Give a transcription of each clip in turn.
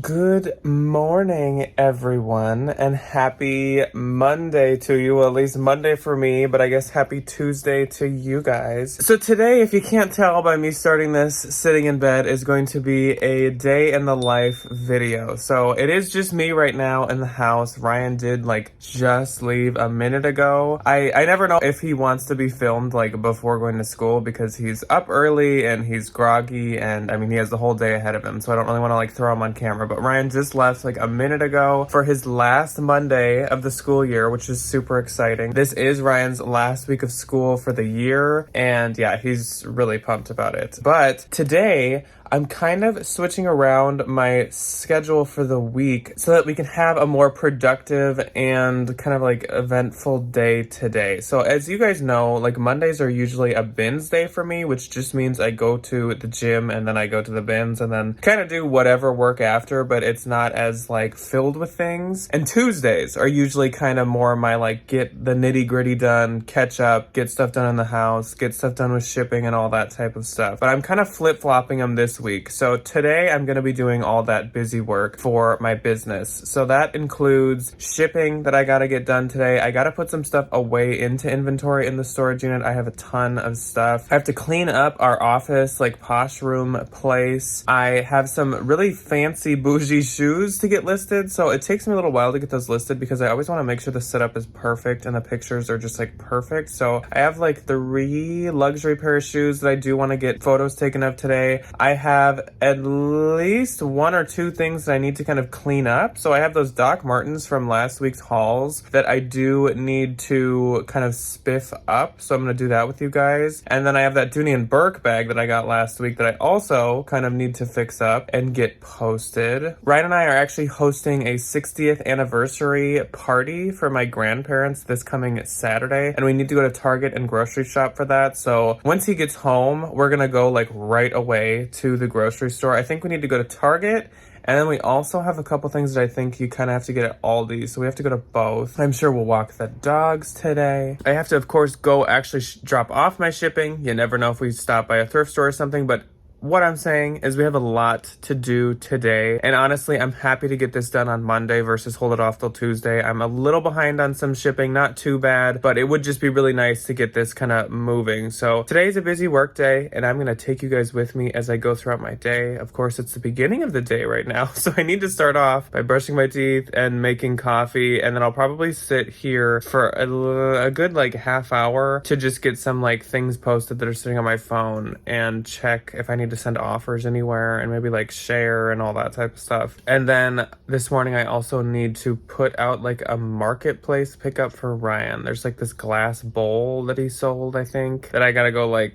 Good morning, everyone, and happy Monday to you. Well, at least Monday for me, but I guess happy Tuesday to you guys. So today, if you can't tell by me starting this sitting in bed, is going to be a day in the life video. So it is just me right now in the house. Ryan did just leave a minute ago. I never know if he wants to be filmed before going to school because he's up early and he's groggy, and I mean he has the whole day ahead of him, so I don't really want to throw him on camera. But Ryan just left a minute ago for his last Monday of the school year, which is super exciting. This is Ryan's last week of school for the year, and yeah, he's really pumped about it. But today, I'm kind of switching around my schedule for the week so that we can have a more productive and kind of eventful day today. So as you guys know, Mondays are usually a bins day for me, which just means I go to the gym and then I go to the bins and then kind of do whatever work after, but it's not as filled with things. And Tuesdays are usually kind of more my get the nitty gritty done, catch up, get stuff done in the house, get stuff done with shipping and all that type of stuff. But I'm kind of flip-flopping them this week. So today I'm going to be doing all that busy work for my business. So that includes shipping that I got to get done today. I got to put some stuff away into inventory in the storage unit. I have a ton of stuff. I have to clean up our office, posh room place. I have some really fancy bougie shoes to get listed. So it takes me a little while to get those listed because I always want to make sure the setup is perfect and the pictures are just perfect. So I have 3 luxury pair of shoes that I do want to get photos taken of today. I have at least 1 or 2 things that I need to kind of clean up. So I have those Doc Martens from last week's hauls that I do need to kind of spiff up. So I'm going to do that with you guys. And then I have that Dooney and Burke bag that I got last week that I also kind of need to fix up and get posted. Ryan and I are actually hosting a 60th anniversary party for my grandparents this coming Saturday. And we need to go to Target and grocery shop for that. So once he gets home, we're going to go right away to the grocery store. I think we need to go to Target, and then we also have a couple things that I think you kind of have to get at Aldi, so we have to go to both. I'm sure we'll walk the dogs today. I have to, of course, go actually drop off my shipping. You never know if we stop by a thrift store or something, but what I'm saying is we have a lot to do today, and honestly, I'm happy to get this done on Monday versus hold it off till Tuesday. I'm a little behind on some shipping, not too bad, but it would just be really nice to get this kind of moving. So today's a busy work day, and I'm going to take you guys with me as I go throughout my day. Of course, it's the beginning of the day right now, so I need to start off by brushing my teeth and making coffee, and then I'll probably sit here for a good half hour to just get some things posted that are sitting on my phone and check if I need to send offers anywhere and maybe share and all that type of stuff. And then this morning I also need to put out a marketplace pickup for Ryan. There's this glass bowl that he sold, I think, that I gotta go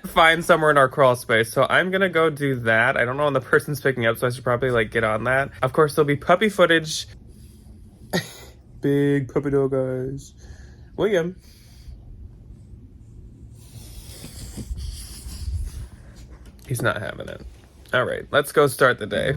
find somewhere in our crawl space. So I'm gonna go do that. I don't know when the person's picking up, so I should probably get on that. Of course, there'll be puppy footage. Big puppy dog eyes. William. He's not having it. All right, let's go start the day.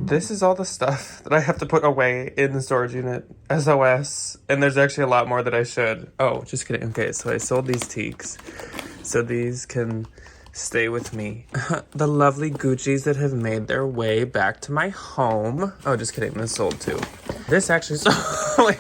This is all the stuff that I have to put away in the storage unit. SOS. And there's actually a lot more that I should. Oh, just kidding. Okay, so I sold these teaks. So these can Stay with me. The lovely Gucci's that have made their way back to my home. Oh, just kidding. This sold too. This actually sold.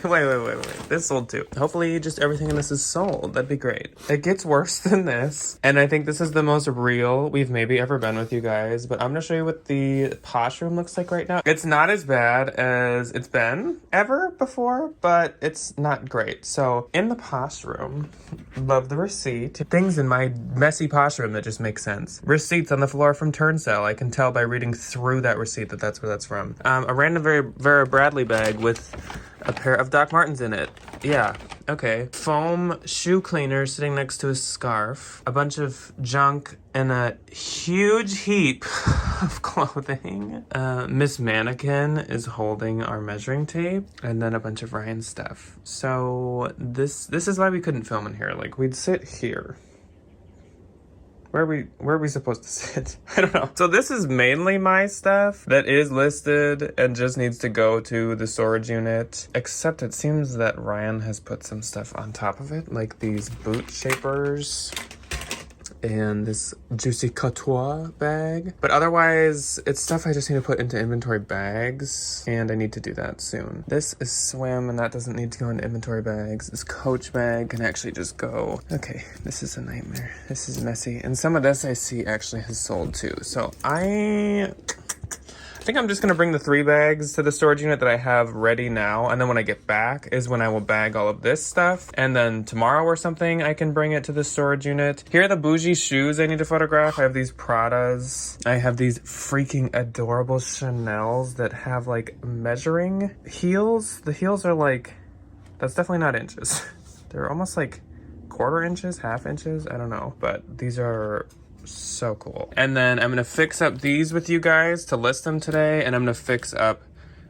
Wait. This sold too. Hopefully just everything in this is sold. That'd be great. It gets worse than this. And I think this is the most real we've maybe ever been with you guys. But I'm going to show you what the posh room looks like right now. It's not as bad as it's been ever before, but it's not great. So in the posh room, love the receipt. Things in my messy posh room that just make sense. Receipts on the floor from Turnstile. I can tell by reading through that receipt that that's where that's from. A random Vera Bradley bag with a pair of Doc Martens in it. Yeah, okay. Foam shoe cleaner sitting next to a scarf. A bunch of junk and a huge heap of clothing. Miss Mannequin is holding our measuring tape. And then a bunch of Ryan stuff. So this is why we couldn't film in here. Like, we'd sit here. Where are we supposed to sit? I don't know. So this is mainly my stuff that is listed and just needs to go to the storage unit. Except it seems that Ryan has put some stuff on top of it, like these boot shapers and this Juicy Couture bag. But otherwise, it's stuff I just need to put into inventory bags, and I need to do that soon. This is swim, and that doesn't need to go into inventory bags. This Coach bag can actually just go. Okay, this is a nightmare. This is messy. And some of this I see actually has sold too. So I think I'm just gonna bring the 3 bags to the storage unit that I have ready now, and then when I get back is when I will bag all of this stuff, and then tomorrow or something I can bring it to the storage unit. Here are the bougie shoes I need to photograph. I have these Pradas. I have these freaking adorable Chanels that have like measuring heels. The heels are like, that's definitely not inches. They're almost like quarter inches, half inches, I don't know, but these are so cool. And then I'm gonna fix up these with you guys to list them today, and I'm gonna fix up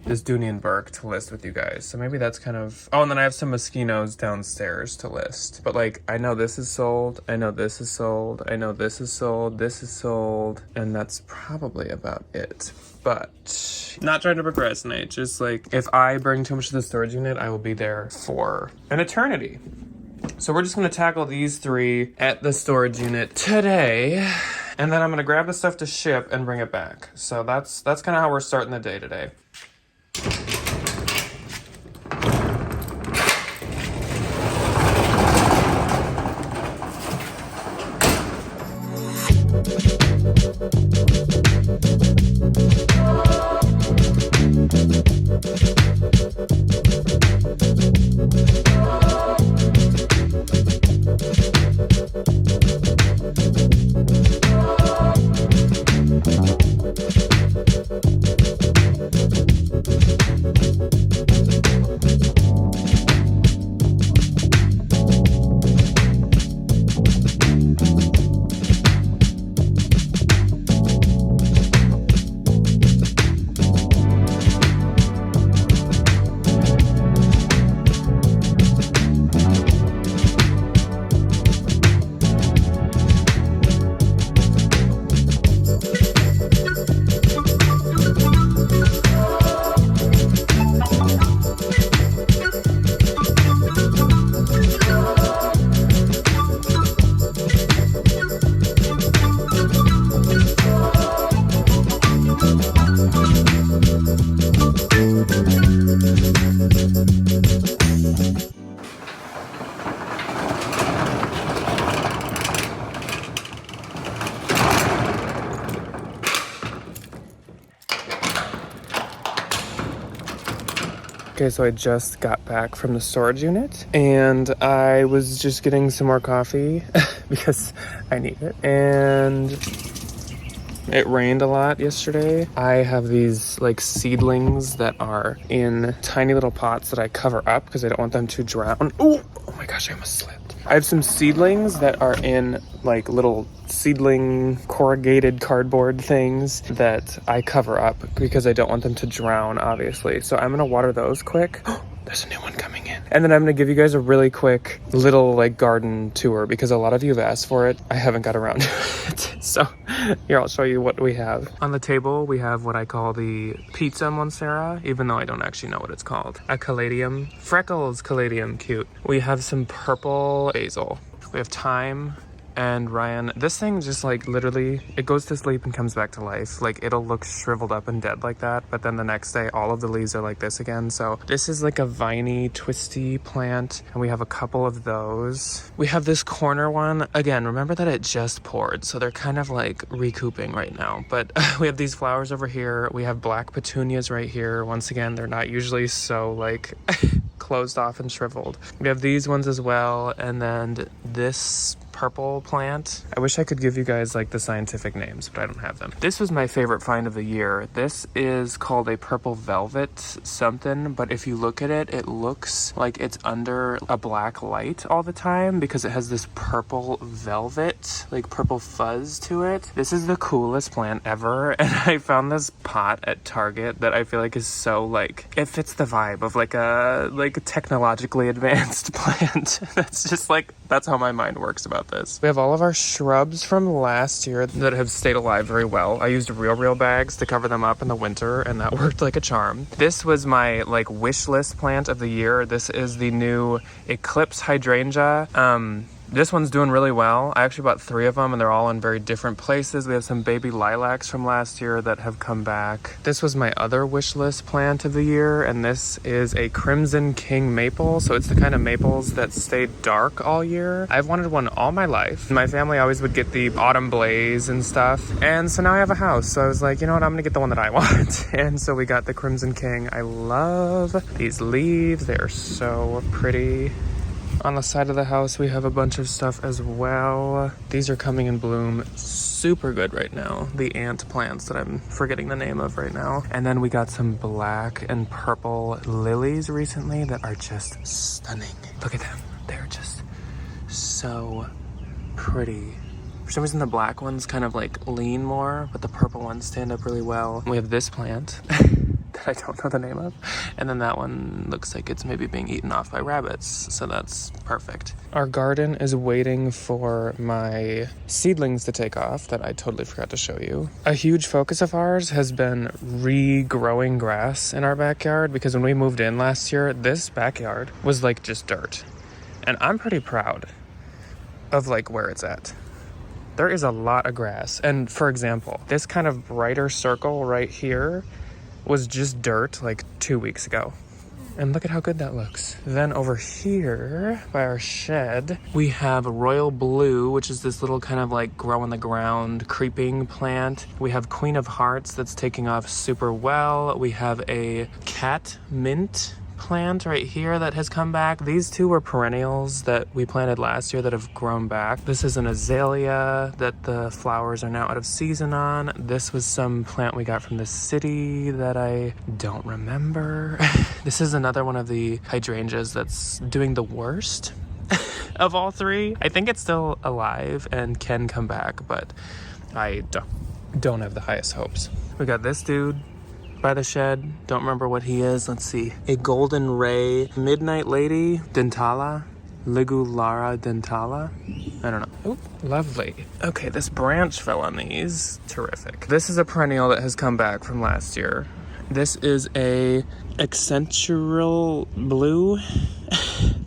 this Dooney and Burke to list with you guys. So maybe that's kind of, oh, and then I have some Moschino's downstairs to list. But like, I know this is sold, I know this is sold, I know this is sold, this is sold, and that's probably about it. But not trying to procrastinate, just like, if I bring too much to the storage unit, I will be there for an eternity. So we're just gonna tackle these 3 at the storage unit today, and then I'm gonna grab the stuff to ship and bring it back. So that's kind of how we're starting the day today. Okay, so I just got back from the storage unit, and I was just getting some more coffee because I need it. And it rained a lot yesterday. I have these like seedlings that are in tiny little pots that I cover up because I don't want them to drown. Oh my gosh, I almost slipped. I have some seedlings that are in like little seedling corrugated cardboard things that I cover up because I don't want them to drown, obviously. So I'm gonna water those quick. There's a new one coming in. And then I'm gonna give you guys a really quick little like garden tour because a lot of you have asked for it. I haven't got around to it. So here, I'll show you what we have. On the table, we have what I call the pizza monstera, even though I don't actually know what it's called. A caladium, freckles caladium, cute. We have some purple basil. We have thyme and Ryan. This thing just like literally, it goes to sleep and comes back to life. Like it'll look shriveled up and dead like that, but then the next day all of the leaves are like this again. So this is like a viney, twisty plant, and we have a couple of those. We have this corner one. Again, remember that it just poured, so they're kind of like recouping right now. But we have these flowers over here. We have black petunias right here. Once again, they're not usually so like closed off and shriveled. We have these ones as well, and then this purple plant. I wish I could give you guys like the scientific names, but I don't have them. This was my favorite find of the year. This is called a purple velvet something, but if you look at it, it looks like it's under a black light all the time because it has this purple velvet, like purple fuzz to it. This is the coolest plant ever, and I found this pot at Target that I feel like is so like, it fits the vibe of like a technologically advanced plant. That's just like, that's how my mind works about this. We have all of our shrubs from last year that have stayed alive very well. I used RealReal bags to cover them up in the winter, and that worked like a charm. This was my like wish list plant of the year. This is the new Eclipse hydrangea. This one's doing really well. I actually bought 3 of them, and they're all in very different places. We have some baby lilacs from last year that have come back. This was my other wish list plant of the year, and this is a Crimson King maple. So it's the kind of maples that stay dark all year. I've wanted one all my life. My family always would get the autumn blaze and stuff. And so now I have a house. So I was like, you know what? I'm gonna get the one that I want. And so we got the Crimson King. I love these leaves. They are so pretty. On the side of the house, we have a bunch of stuff as well. These are coming in bloom super good right now. The ant plants that I'm forgetting the name of right now. And then we got some black and purple lilies recently that are just stunning. Look at them. They're just so pretty. For some reason, the black ones kind of like lean more, but the purple ones stand up really well. We have this plant that I don't know the name of. And then that one looks like it's maybe being eaten off by rabbits. So that's perfect. Our garden is waiting for my seedlings to take off that I totally forgot to show you. A huge focus of ours has been regrowing grass in our backyard, because when we moved in last year, this backyard was like just dirt. And I'm pretty proud of like where it's at. There is a lot of grass. And for example, this kind of brighter circle right here was just dirt like 2 weeks ago. And look at how good that looks. Then over here by our shed, we have royal blue, which is this little kind of like grow in the ground creeping plant. We have Queen of Hearts that's taking off super well. We have a cat mint plant right here that has come back. These two were perennials that we planted last year that have grown back. This is an azalea that the flowers are now out of season on. This was some plant we got from the city that I don't remember. This is another one of the hydrangeas that's doing the worst of all 3. I think it's still alive and can come back, but I don't have the highest hopes. We got this dude by the shed. Don't remember what he is. Let's see. A golden ray midnight lady dentala, Ligularia dentala. I don't know. Oop, lovely. Okay, this branch fell on these. Terrific. This is a perennial that has come back from last year. This is a accentural blue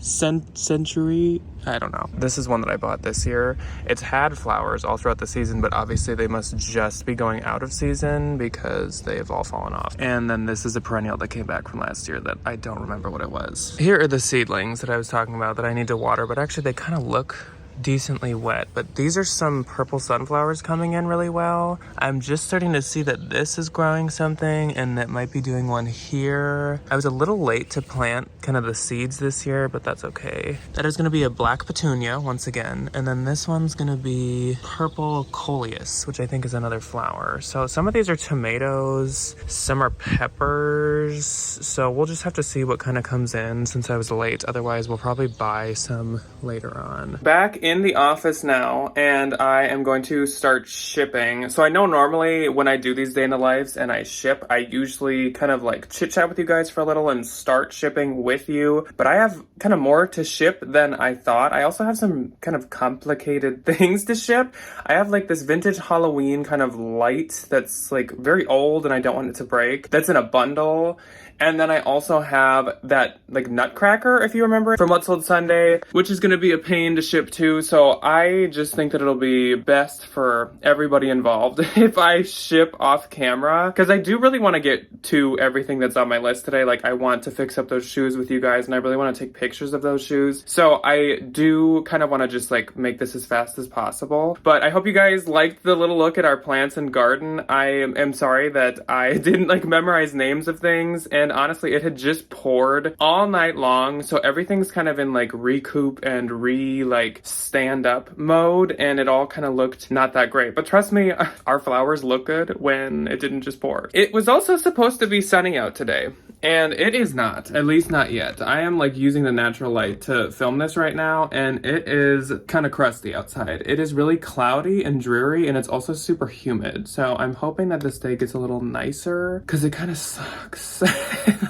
century. I don't know. This is one that I bought this year. It's had flowers all throughout the season, but obviously they must just be going out of season because they have all fallen off. And then this is a perennial that came back from last year that I don't remember what it was. Here are the seedlings that I was talking about that I need to water, but actually they kind of look decently wet. But these are some purple sunflowers coming in really well. I'm just starting to see that this is growing something, and that might be doing one here. I was a little late to plant kind of the seeds this year, but that's okay. That is going to be a black petunia once again, and then this one's going to be purple coleus, which I think is another flower. So some of these are tomatoes, some are peppers, so we'll just have to see what kind of comes in since I was late. Otherwise we'll probably buy some later on. Back in the office now, and I am going to start shipping. So I know normally when I do these day in the lives and I ship, I usually kind of like chit chat with you guys for a little and start shipping with you, but I have kind of more to ship than I thought. I also have some kind of complicated things to ship. I have like this vintage Halloween kind of light that's like very old and I don't want it to break. That's in a bundle. And then I also have that like nutcracker, if you remember, from Let's Hold Sunday, which is going to be a pain to ship too. too. So I just think that it'll be best for everybody involved if I ship off camera, because I do really want to get to everything that's on my list today. Like, I want to fix up those shoes with you guys, and I really want to take pictures of those shoes. So I do kind of want to just like make this as fast as possible. But I hope you guys liked the little look at our plants and garden. I am sorry that I didn't like memorize names of things, and honestly it had just poured all night long, so everything's kind of in like recoup and like stand up mode, and it all kind of looked not that great. But trust me, our flowers look good when it didn't just pour. It was also supposed to be sunny out today, and it is not, at least not yet. I am like using the natural light to film this right now, and it is kind of crusty outside. It is really cloudy and dreary, and it's also super humid. So I'm hoping that this day gets a little nicer, because it kind of sucks.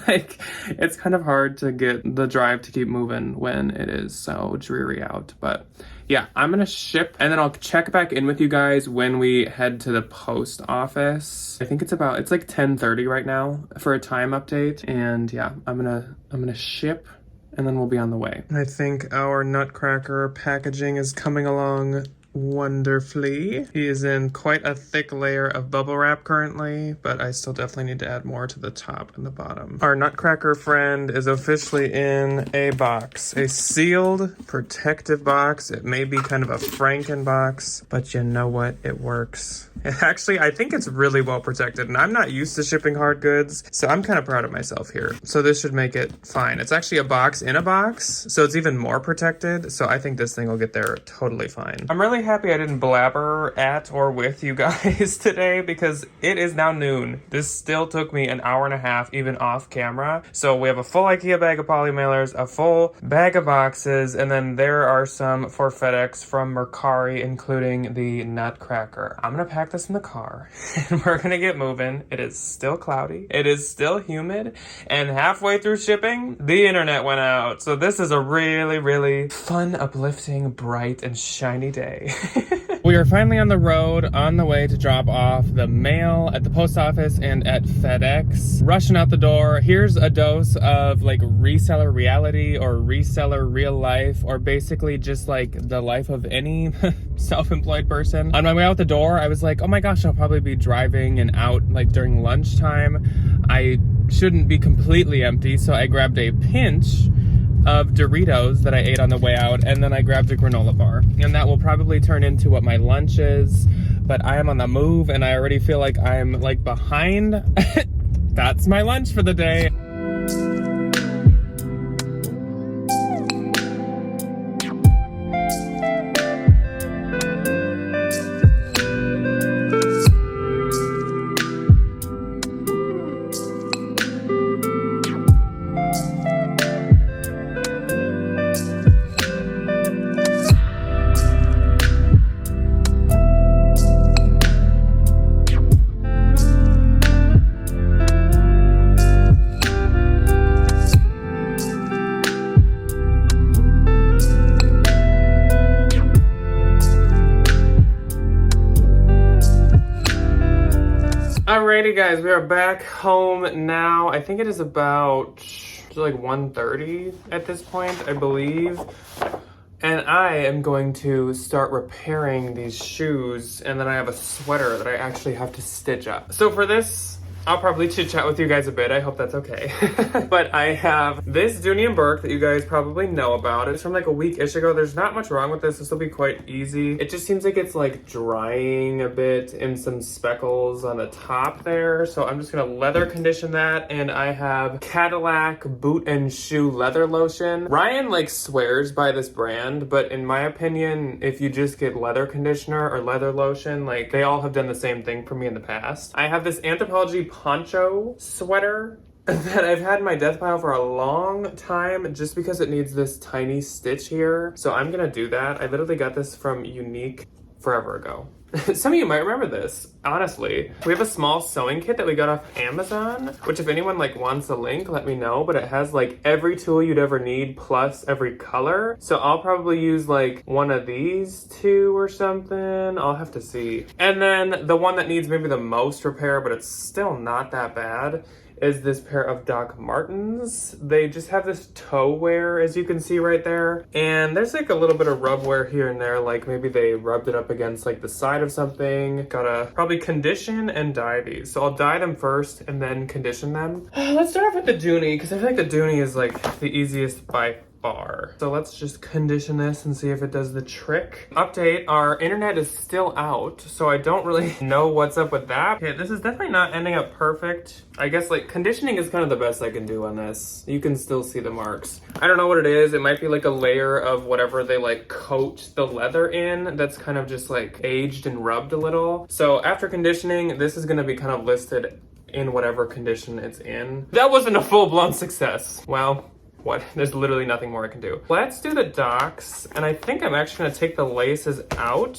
Like, it's kind of hard to get the drive to keep moving when it is so dreary out. But yeah, I'm gonna ship, and then I'll check back in with you guys when we head to the post office. I think it's like 10:30 right now for a time update. And yeah, I'm gonna ship, and then we'll be on the way. I think our nutcracker packaging is coming along wonderfully. He is in quite a thick layer of bubble wrap currently, but I still definitely need to add more to the top and the bottom. Our nutcracker friend is officially in a box, a sealed protective box. It may be kind of a Franken box, but you know what? It works. Actually, I think it's really well protected, and I'm not used to shipping hard goods, so I'm kind of proud of myself here. So this should make it fine. It's actually a box in a box, so it's even more protected. So I think this thing will get there totally fine. I'm really happy I didn't blabber at or with you guys today, because it is now noon. This still took me an hour and a half even off camera. So we have a full IKEA bag of poly mailers, a full bag of boxes, and then there are some for FedEx from Mercari, including the nutcracker. I'm gonna pack this in the car and we're gonna get moving. It is still cloudy, it is still humid, and halfway through shipping, the internet went out. So this is a really, really fun, uplifting, bright, and shiny day. We are finally on the road, on the way to drop off the mail at the post office and at FedEx. Rushing out the door. Here's a dose of like reseller reality or reseller real life, or basically just like the life of any self-employed person. On my way out the door, I was like, oh my gosh, I'll probably be driving and out like during lunchtime. I shouldn't be completely empty, so I grabbed a pinch of Doritos that I ate on the way out, and then I grabbed a granola bar, and that will probably turn into what my lunch is. But I am on the move, and I already feel like I'm like behind. That's my lunch for the day. Alrighty guys, we are back home now. I think it is about like 1:30 at this point, I believe. And I am going to start repairing these shoes, and then I have a sweater that I actually have to stitch up. So for this, I'll probably chit chat with you guys a bit. I hope that's okay. But I have this Dooney & Burke that you guys probably know about. It's from like a week-ish ago. There's not much wrong with this. This will be quite easy. It just seems like it's like drying a bit and some speckles on the top there. So I'm just gonna leather condition that. And I have Cadillac boot and shoe leather lotion. Ryan like swears by this brand, but in my opinion, if you just get leather conditioner or leather lotion, like they all have done the same thing for me in the past. I have this Anthropologie poncho sweater that I've had in my death pile for a long time, just because it needs this tiny stitch here. So I'm gonna do that. I literally got this from Unique forever ago. Some of you might remember this. honestly. We have a small sewing kit that we got off Amazon, which if anyone like wants a link, let me know, but it has like every tool you'd ever need plus every color. So I'll probably use like one of these two or something. I'll have to see. And then the one that needs maybe the most repair, but it's still not that bad, is this pair of Doc Martens. They just have this toe wear, as you can see right there. And there's like a little bit of rub wear here and there, like maybe they rubbed it up against like the side of something. Gotta probably condition and dye these. So I'll dye them first and then condition them. Let's start off with the Dooney, because I feel like the Dooney is like the easiest by far. So let's just condition this and see if it does the trick. Update, our internet is still out, so I don't really know what's up with that. Okay, this is definitely not ending up perfect. I guess like conditioning is kind of the best I can do on this. You can still see the marks. I don't know what it is. It might be like a layer of whatever they like coat the leather in that's kind of just like aged and rubbed a little. So after conditioning, this is gonna be kind of listed in whatever condition it's in. That wasn't a full-blown success. Well, what? There's literally nothing more I can do. Let's do the docs, and I think I'm actually gonna take the laces out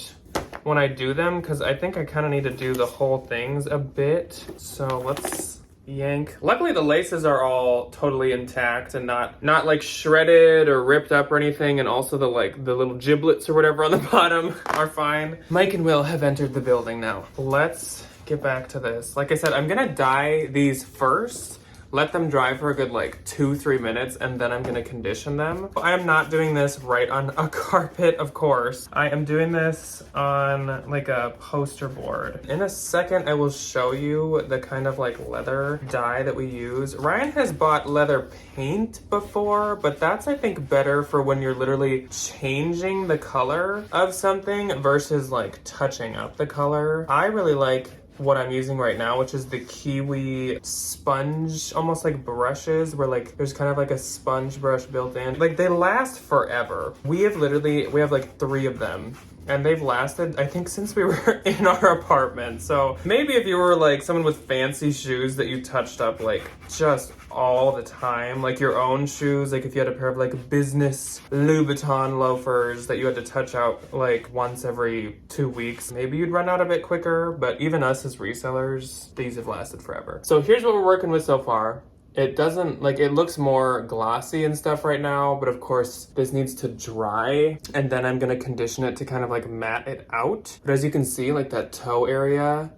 when I do them, because I think I kind of need to do the whole things a bit. So let's yank. Luckily the laces are all totally intact and not like shredded or ripped up or anything, and also the little giblets or whatever on the bottom are fine. Mike and Will have entered the building now. Let's get back to this. Like I said, I'm gonna dye these first, let them dry for a good like 2-3 minutes, and then I'm gonna condition them. I am not doing this right on a carpet, of course. I am doing this on like a poster board. In a second, I will show you the kind of like leather dye that we use. Ryan has bought leather paint before, but that's I think better for when you're literally changing the color of something versus like touching up the color. I really like what I'm using right now, which is the Kiwi sponge, almost like brushes, where like there's kind of like a sponge brush built in. Like they last forever. We have like 3 of them, and they've lasted, I think, since we were in our apartment. So maybe if you were like someone with fancy shoes that you touched up like just all the time, like your own shoes, like if you had a pair of like business Louboutin loafers that you had to touch out like once every 2 weeks, maybe you'd run out a bit quicker. But even us as resellers, these have lasted forever. So here's what we're working with so far. It doesn't, like, it looks more glossy and stuff right now, but of course this needs to dry, and then I'm gonna condition it to kind of like matte it out. But as you can see, like that toe area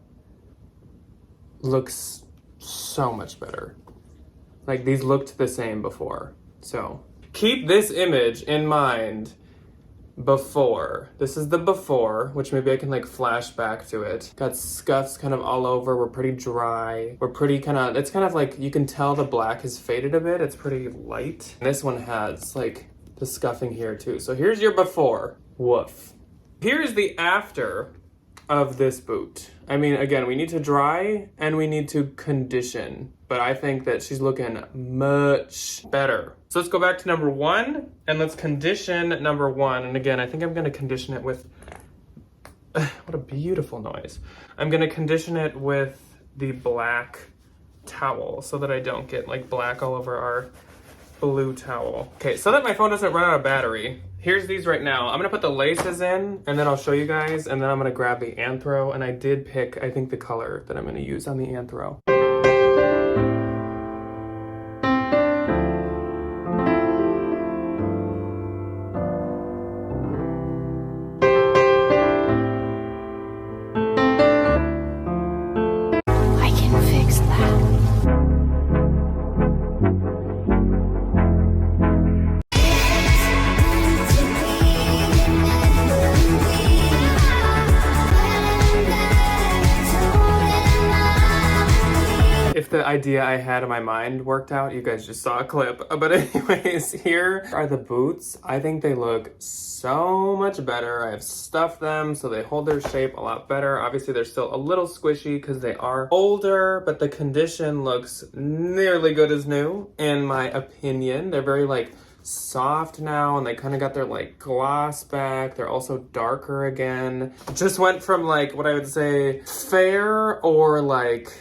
looks so much better. Like these looked the same before. So keep this image in mind. Before. This is the before, which maybe I can like flash back to it. Got scuffs kind of all over. We're pretty dry. We're pretty it's kind of like, you can tell the black has faded a bit. It's pretty light. And this one has like the scuffing here too. So here's your before. Woof. Here's the after of this boot. I mean, again, we need to dry and we need to condition, but I think that she's looking much better. So let's go back to number 1 and let's condition number 1. And again, I think I'm gonna condition it with, what a beautiful noise. I'm gonna condition it with the black towel so that I don't get like black all over our blue towel. Okay, so that my phone doesn't run out of battery, here's these right now. I'm gonna put the laces in and then I'll show you guys, and then I'm gonna grab the anthro, and I did pick, I think, the color that I'm gonna use on the anthro. If the idea I had in my mind worked out, you guys just saw a clip. But anyways, here are the boots. I think they look so much better. I have stuffed them so they hold their shape a lot better. Obviously, they're still a little squishy because they are older, but the condition looks nearly good as new, in my opinion. They're very like soft now, and they kind of got their like gloss back. They're also darker again. Just went from like what I would say fair or like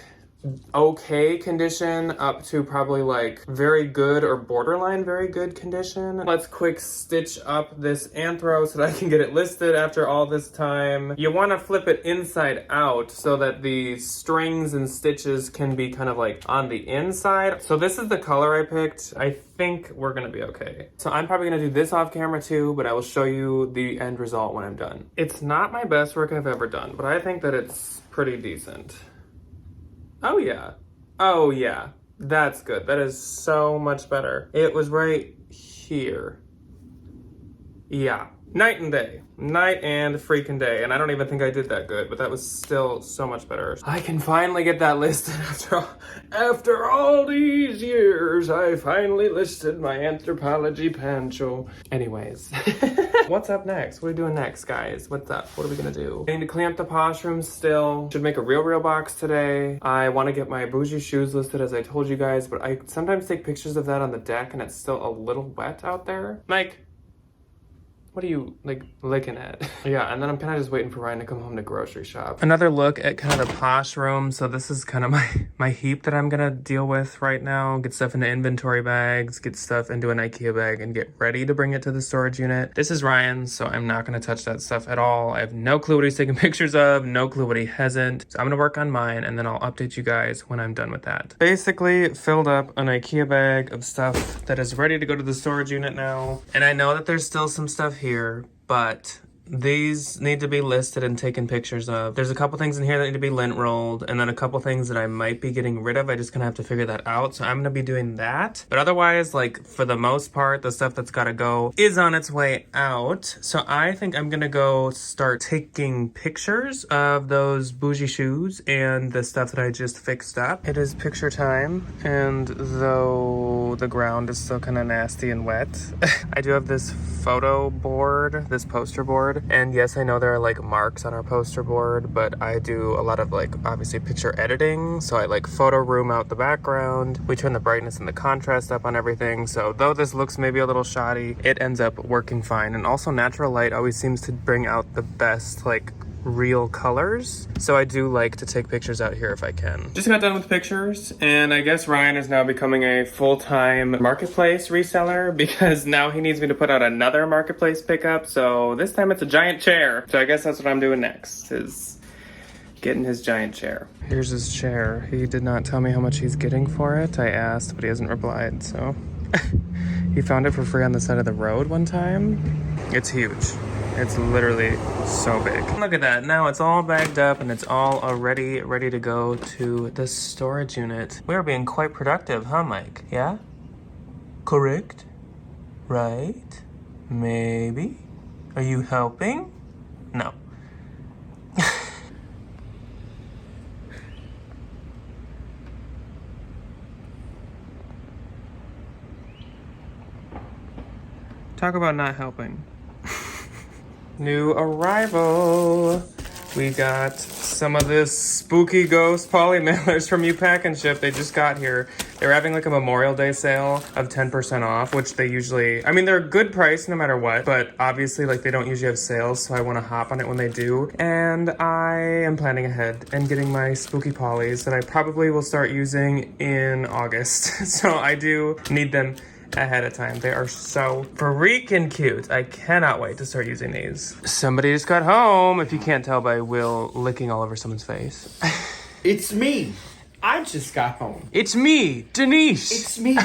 okay condition up to probably like very good or borderline very good condition. Let's quick stitch up this anthro so that I can get it listed after all this time. You want to flip it inside out so that the strings and stitches can be kind of like on the inside. So this is the color I picked. I think we're gonna be okay. So I'm probably gonna do this off camera too, but I will show you the end result when I'm done. It's not my best work I've ever done, but I think that it's pretty decent. Oh yeah. Oh yeah. That's good. That is so much better. It was right here. Yeah. Night and day. Night and freaking day. And I don't even think I did that good, but that was still so much better. I can finally get that listed after all these years. I finally listed my anthropology pancho. Anyways. What's up next? What are we doing next, guys? What's up? What are we gonna do? I need to clean up the posh room still. Should make a RealReal box today. I want to get my bougie shoes listed as I told you guys, but I sometimes take pictures of that on the deck and it's still a little wet out there. Mike, what are you like licking at? Yeah, and then I'm kind of just waiting for Ryan to come home to grocery shop. Another look at kind of the posh room. So this is kind of my heap that I'm gonna deal with right now. Get stuff into inventory bags, get stuff into an IKEA bag, and get ready to bring it to the storage unit. This is Ryan's, so I'm not gonna touch that stuff at all. I have no clue what he's taking pictures of, no clue what he hasn't. So I'm gonna work on mine, and then I'll update you guys when I'm done with that. Basically, filled up an IKEA bag of stuff that is ready to go to the storage unit now. And I know that there's still some stuff here, but these need to be listed and taken pictures of. There's a couple things in here that need to be lint rolled, and then a couple things that I might be getting rid of. I just gonna have to figure that out. So I'm gonna be doing that. But otherwise, like for the most part, the stuff that's gotta go is on its way out. So I think I'm gonna go start taking pictures of those bougie shoes and the stuff that I just fixed up. It is picture time, and though the ground is still kind of nasty and wet, I do have this photo board, this poster board. And yes, I know there are like marks on our poster board, but I do a lot of like obviously picture editing. So I like photo room out the background. We turn the brightness and the contrast up on everything. So though this looks maybe a little shoddy, it ends up working fine. And also natural light always seems to bring out the best like real colors. So I do like to take pictures out here if I can. Just got done with pictures, and I guess Ryan is now becoming a full-time marketplace reseller because now he needs me to put out another marketplace pickup. So this time it's a giant chair. So I guess that's what I'm doing next, is getting his giant chair. Here's his chair. He did not tell me how much he's getting for it. I asked, but he hasn't replied, so. He found it for free on the side of the road one time. It's huge. It's literally so big. Look at that. Now it's all bagged up and it's all already ready to go to the storage unit. We are being quite productive, huh, Mike? Yeah? Correct? Right? Maybe? Are you helping? No. Talk about not helping. New arrival. We got some of this spooky ghost poly mailers from You Pack and Ship. They just got here. They're having like a Memorial Day sale of 10% off, which they usually, I mean, they're a good price no matter what, but obviously like they don't usually have sales, so I want to hop on it when they do. And I am planning ahead and getting my spooky polys that I probably will start using in August. So I do need them ahead of time. They are so freaking cute. I cannot wait to start using these. Somebody just got home, if you can't tell by Will licking all over someone's face. It's me. I just got home. It's me, Denise. It's me,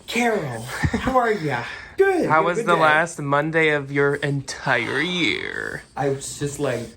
Carol. How are ya? Good. How was good the day. last Monday of your entire year? I was just like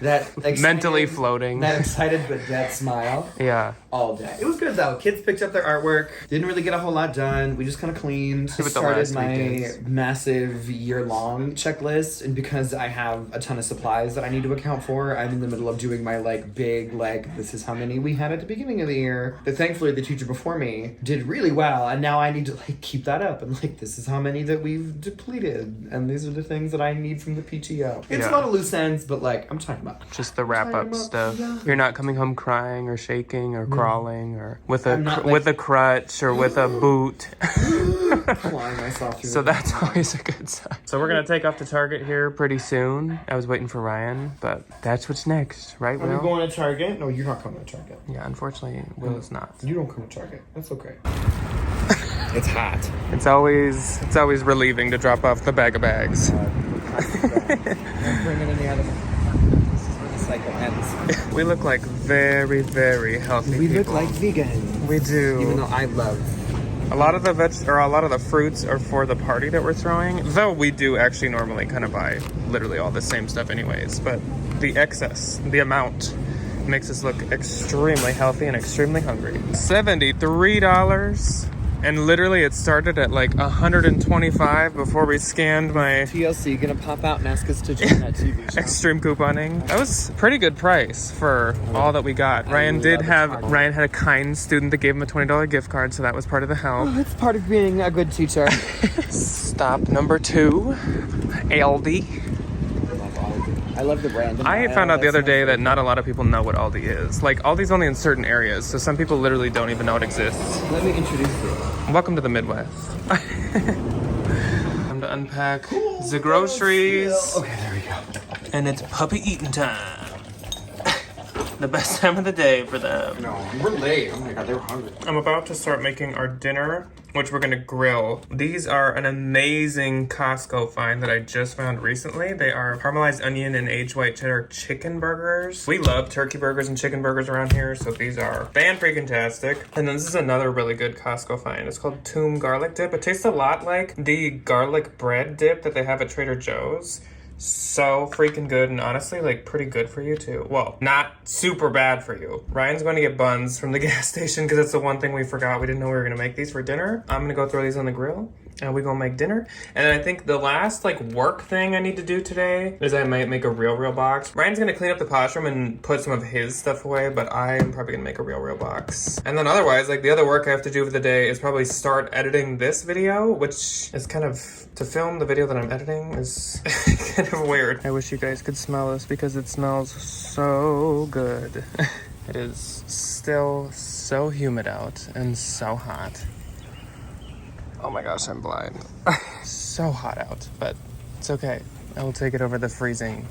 that excited, Mentally floating. That excited but dead smile. Yeah. All day. It was good though. Kids picked up their artwork. Didn't really get a whole lot done. We just kind of cleaned. With the Started last my weekends. massive year-long checklist, and because I have a ton of supplies that I need to account for, I'm in the middle of doing my like big like this is how many we had at the beginning of the year. But thankfully the teacher before me did really well, and now I need to like keep that up and like this is how many that we've depleted, and these are the things that I need from the PTO. It's a lot of loose ends, but like I'm talking about just the wrap up stuff. Yeah. You're not coming home crying or shaking or crawling or with I'm not, with a crutch or with a boot. Flying myself through So the that's always a good sign. So we're gonna take off to Target here pretty soon. I was waiting for Ryan, but that's what's next, right, Are we Will? going to Target? No, you're not coming to Target. Yeah, unfortunately, Will is not. You don't come to Target. That's okay. It's hot. It's always relieving to drop off the bag of bags. Don't bring it any other one. This is where the cycle ends. We look like very, very healthy We people. look like vegans. We do. Even though I love. A lot of the fruits are for the party that we're throwing. Though we do actually normally kind of buy literally all the same stuff anyways. But the excess, the amount, makes us look extremely healthy and extremely hungry. $73. And literally it started at like 125 before we scanned my TLC gonna pop out and ask us to join that TV show. extreme couponing. That was a pretty good price for all that we got. Ryan had a kind student that gave him a $20 gift card, so that was part of the help. Oh, it's part of being a good teacher. Stop number 2, Aldi. I love the random. I found out the other day that not a lot of people know what Aldi is. Like, Aldi's only in certain areas, so some people literally don't even know it exists. Let me introduce you. Welcome to the Midwest. Time to unpack the groceries. Okay, there we go. And it's puppy eating time. The best time of the day for them. No, we're late. Oh my god, they were hungry. I'm about to start making our dinner, which we're gonna grill. These are an amazing Costco find that I just found recently. They are caramelized onion and aged white cheddar chicken burgers. We love turkey burgers and chicken burgers around here, so these are fan-freaking-tastic. And then this is another really good Costco find. It's called Tomb Garlic Dip. It tastes a lot like the garlic bread dip that they have at Trader Joe's. So freaking good, and honestly, like, pretty good for you too. Well, not super bad for you. Ryan's going to get buns from the gas station because that's the one thing we forgot. We didn't know we were going to make these for dinner. I'm going to go throw these on the grill and we're going to make dinner. And then I think the last like work thing I need to do today is I might make a RealReal box. Ryan's going to clean up the posh room and put some of his stuff away, but I'm probably going to make a RealReal box. And then otherwise, like, the other work I have to do for the day is probably start editing this video, which is kind of, to film the video that I'm editing is kind of weird. I wish you guys could smell this because it smells so good. It is still so humid out and so hot. Oh my gosh, I'm blind. So hot out, but it's okay. I will take it over the freezing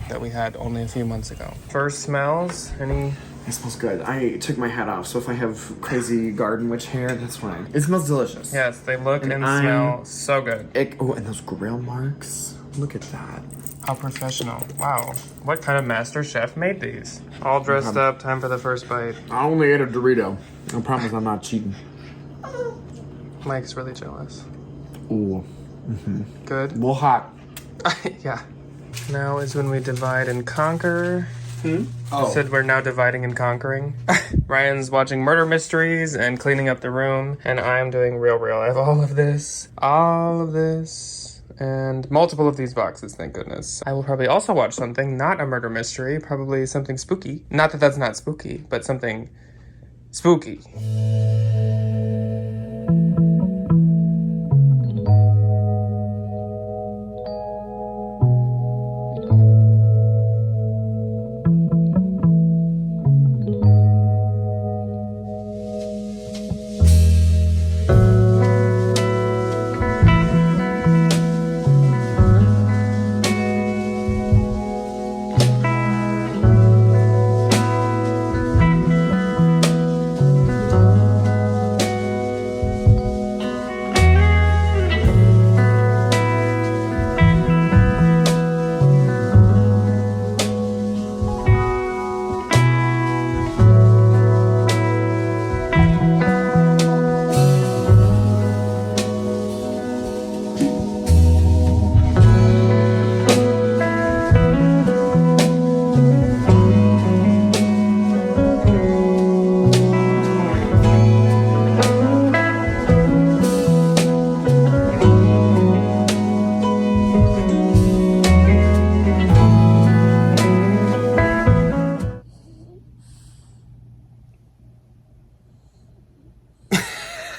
that we had only a few months ago. First smells, any? It smells good. I took my hat off, so if I have crazy garden witch hair, that's fine. It smells delicious. Yes, they look and smell so good. Oh, and those grill marks. Look at that. How professional. Wow. What kind of master chef made these? All dressed up, time for the first bite. I only ate a Dorito. I promise I'm not cheating. Mike's really jealous. Ooh. Good? A little hot. Yeah. Now is when we divide and conquer. Oh. Said we're now dividing and conquering. Ryan's watching murder mysteries and cleaning up the room, and I'm doing RealReal. I have all of this, and multiple of these boxes, thank goodness. I will probably also watch something, not a murder mystery, probably something spooky. Not that that's not spooky, but something spooky.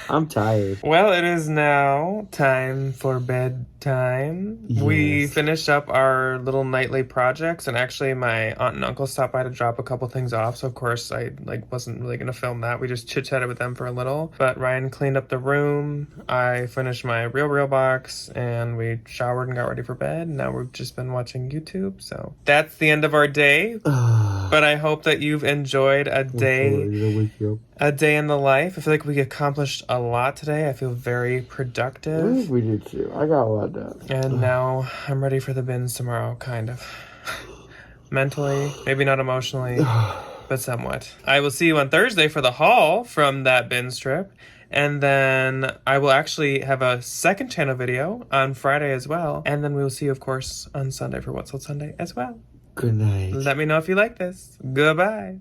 I'm tired. Well, it is now time for bedtime. We Yes. finished up our little nightly projects, and actually my aunt and uncle stopped by to drop a couple things off, so of course I wasn't really gonna film that. We just chit-chatted with them for a little. But Ryan cleaned up the room, I finished my RealReal box, and we showered and got ready for bed. Now we've just been watching YouTube, so that's the end of our day. But I hope that you've enjoyed a day in the life. I feel like we accomplished a lot today. I feel very I productive. think we did too. I got a lot done. And now I'm ready for the bins tomorrow, kind of. Mentally, maybe not emotionally, but somewhat. I will see you on Thursday for the haul from that bins trip. And then I will actually have a second channel video on Friday as well. And then we will see you, of course, on Sunday for What's Sold Sunday as well. Good night. Let me know if you like this. Goodbye.